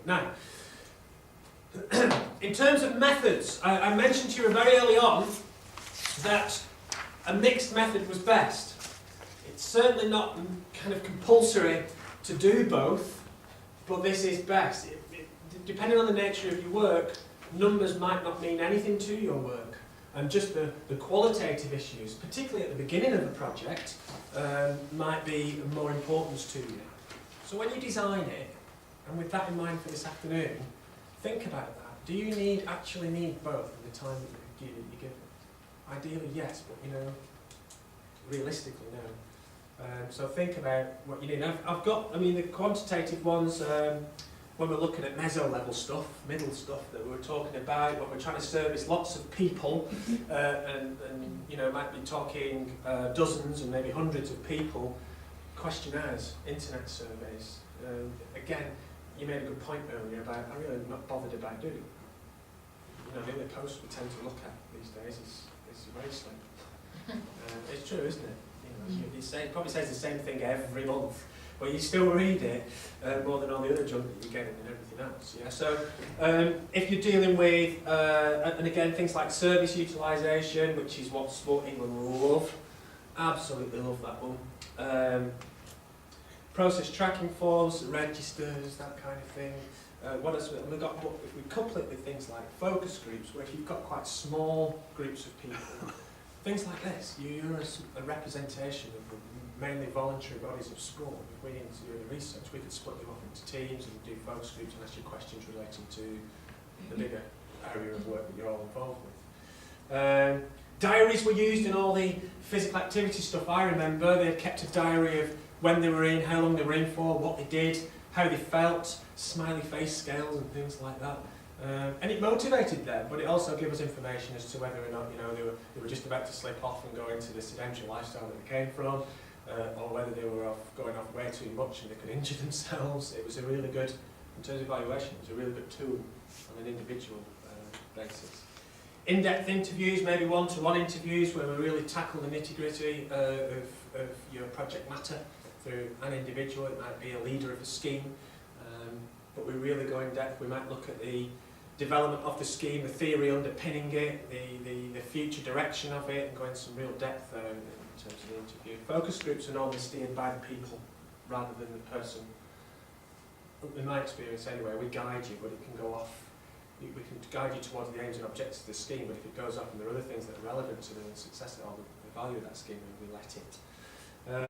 Now, in terms of methods, I mentioned to you very early on that a mixed method was best. It's certainly not kind of compulsory to do both, but this is best. Depending on the nature of your work, numbers might not mean anything to your work, and just the qualitative issues, particularly at the beginning of a project, might be of more importance to you. So when you design it, and with that in mind for this afternoon, think about that. Do you actually need both in the time that you're given? Ideally, yes, but realistically, no. So think about what you need. I've got, the quantitative ones, when we're looking at meso-level stuff, middle stuff that we're talking about, when we're trying to service lots of people, and might be talking dozens and maybe hundreds of people, questionnaires, internet surveys. Again, you made a good point earlier about, I'm really not bothered about doing. The only post we tend to look at these days is very slim. It's true, isn't it? It probably says the same thing every month, but you still read it more than all the other junk that you're getting and everything else. Yeah. So if you're dealing with, and again, things like service utilisation, which is what Sport England love, absolutely love that one. Process tracking forms, registers, that kind of thing. What else? We've got, if we couple it with things like focus groups, where if you've got quite small groups of people, things like this, you're a representation of the mainly voluntary bodies of sport. If we need to do the research, we could split them up into teams and do focus groups and ask you questions relating to the bigger area of work that you're all involved with. Diaries were used in all the physical activity stuff. I remember they kept a diary of when they were in, how long they were in for, what they did, how they felt, smiley face scales and things like that. And it motivated them, but it also gave us information as to whether or not they were just about to slip off and go into the sedentary lifestyle that they came from, or whether they were going off way too much and they could injure themselves. It was a really good, in terms of evaluation, it was a really good tool on an individual basis. In-depth interviews, maybe one-to-one interviews where we really tackle the nitty-gritty of your project matter through an individual. It might be a leader of a scheme, but we really go in depth. We might look at the development of the scheme, the theory underpinning it, the future direction of it, and go into some real depth there in terms of the interview. Focus groups are normally steered by the people rather than the person. In my experience anyway, we guide you, but it can go off. We can guide you towards the aims and objectives of the scheme, but if it goes off and there are other things that are relevant to the success or the value of that scheme, we let it.